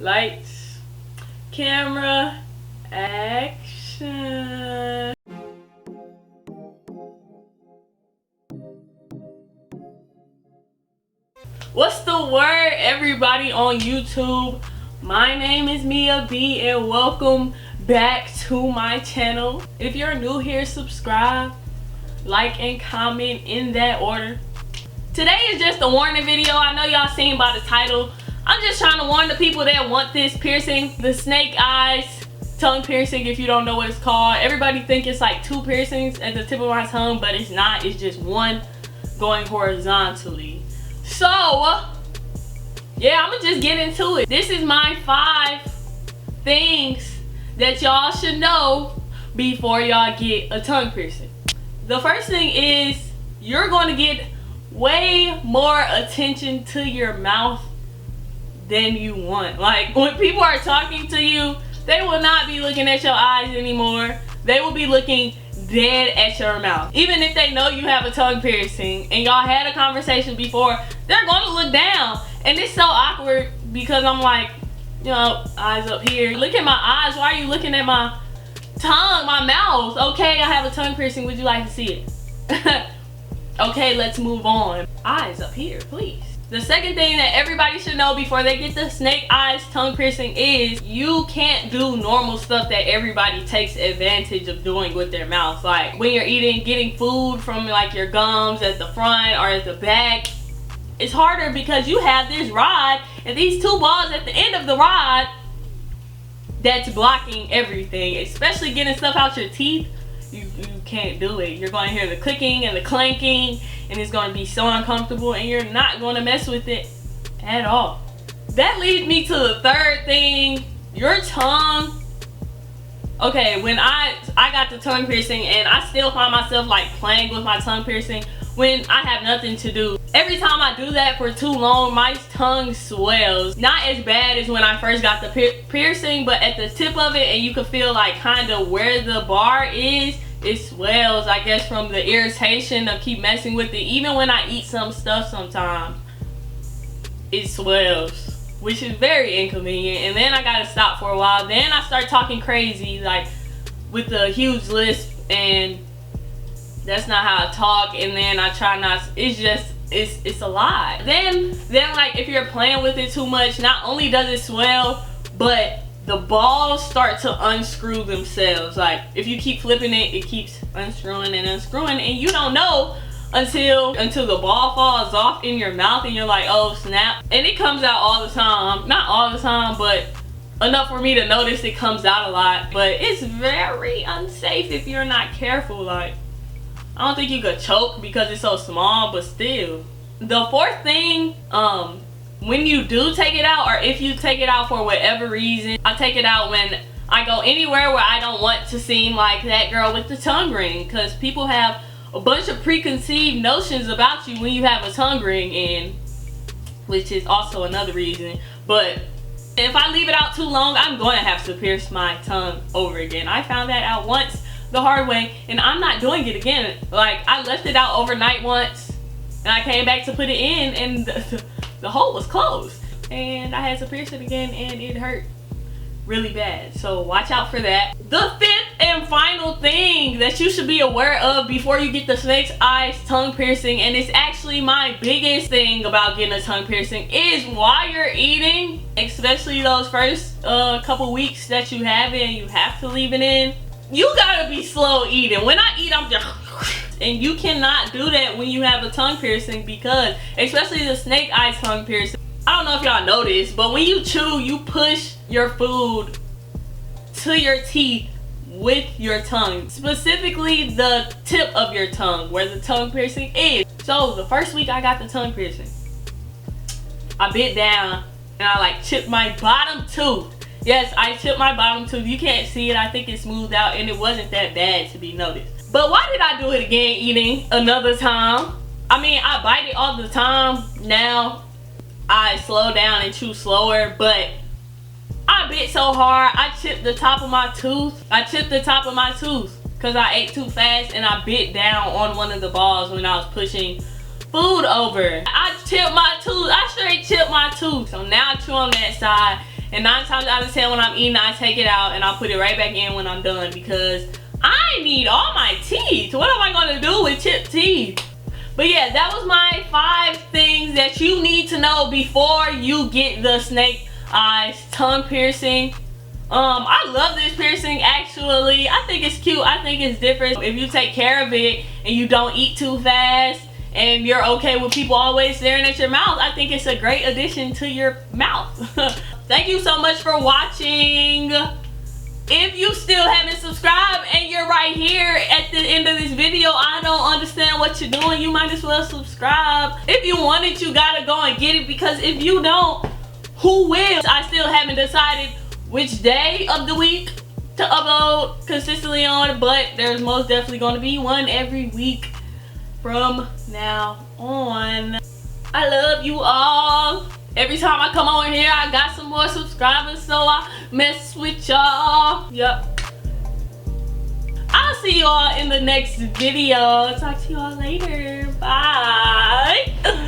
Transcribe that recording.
Lights, camera, action. What's the word, everybody on YouTube? My name is Mia B and welcome back to my channel. If you're new here, subscribe, like, and comment in that order. Today is just a warning video. I know y'all seen by the title. I'm just trying to warn the people that want this piercing, the snake eyes tongue piercing. If you don't know what it's called, everybody think it's like 2 piercings at the tip of my tongue, but it's not. It's just one going horizontally. So yeah, I'm gonna just get into it. This is my 5 things that y'all should know before y'all get a tongue piercing. The first thing is you're going to get way more attention to your mouth than you want. Like, when people are talking to you, they will not be looking at your eyes anymore. They will be looking dead at your mouth. Even if they know you have a tongue piercing and y'all had a conversation before, they're going to look down. And it's so awkward because I'm like, you know, eyes up here. Look at my eyes. Why are you looking at my tongue, my mouth? Okay, I have a tongue piercing. Would you like to see it? Okay, let's move on. Eyes up here, please. The second thing that everybody should know before they get the snake eyes tongue piercing is you can't do normal stuff that everybody takes advantage of doing with their mouth. Like when you're eating, getting food from like your gums at the front or at the back. It's harder because you have this rod and these 2 balls at the end of the rod that's blocking everything, especially getting stuff out your teeth. You can't do it. You're going to hear the clicking and the clanking and it's going to be so uncomfortable and you're not going to mess with it at all. That leads me to the third thing, your tongue. Okay, when I got the tongue piercing and I still find myself like playing with my tongue piercing when I have nothing to do. Every time I do that for too long, my tongue swells. Not as bad as when I first got the piercing, but at the tip of it, and you can feel like kind of where the bar is, it swells, I guess, from the irritation of keep messing with it. Even when I eat some stuff sometimes, it swells, which is very inconvenient. And then I gotta stop for a while. Then I start talking crazy, like with the huge lisp, and that's not how I talk. And then I try not, it's a lot. Then like if you're playing with it too much, not only does it swell, but the balls start to unscrew themselves. Like if you keep flipping it, it keeps unscrewing and unscrewing, and you don't know until the ball falls off in your mouth and you're like, oh snap. And it comes out all the time. Not all the time, but enough for me to notice it comes out a lot. But it's very unsafe if you're not careful. Like, I don't think you could choke because it's so small, but still. The fourth thing, when you do take it out, or if you take it out for whatever reason, I take it out when I go anywhere where I don't want to seem like that girl with the tongue ring, because people have a bunch of preconceived notions about you when you have a tongue ring in, which is also another reason. But if I leave it out too long, I'm going to have to pierce my tongue over again. I found that out once the hard way, and I'm not doing it again. Like, I left it out overnight once and I came back to put it in and the hole was closed, and I had to pierce it again and it hurt really bad. So watch out for that. The 5th and final thing that you should be aware of before you get the snake's eyes tongue piercing, and it's actually my biggest thing about getting a tongue piercing, is while you're eating, especially those first couple weeks that you have it and you have to leave it in, you gotta be slow eating. When I eat, I'm just and you cannot do that when you have a tongue piercing, because especially the snake eye tongue piercing, I don't know if y'all notice, but when you chew, you push your food to your teeth with your tongue, specifically the tip of your tongue where the tongue piercing is. So the first week I got the tongue piercing, I bit down and I like chipped my bottom tooth. Yes, I chipped my bottom tooth. You can't see it. I think it smoothed out and it wasn't that bad to be noticed. But why did I do it again eating another time? I mean, I bite it all the time. Now I slow down and chew slower, but I bit so hard, I chipped the top of my tooth. I chipped the top of my tooth because I ate too fast and I bit down on one of the balls when I was pushing food over. I chipped my tooth. I straight chipped my tooth. So now I chew on that side And 9 times out of 10 when I'm eating, I take it out and I'll put it right back in when I'm done because I need all my teeth. What am I gonna do with chipped teeth? But yeah, that was my 5 things that you need to know before you get the snake eyes tongue piercing. I love this piercing actually. I think it's cute. I think it's different. If you take care of it and you don't eat too fast and you're okay with people always staring at your mouth, I think it's a great addition to your mouth. Thank you so much for watching. If you still haven't subscribed and you're right here at the end of this video, I don't understand what you're doing. You might as well subscribe. If you want it, you gotta go and get it, because if you don't, who will? I still haven't decided which day of the week to upload consistently on, but there's most definitely going to be one every week from now on. I love you all. Every time I come on here, I got some more subscribers, so I mess with y'all. Yup. I'll see you all in the next video. Talk to you all later. Bye.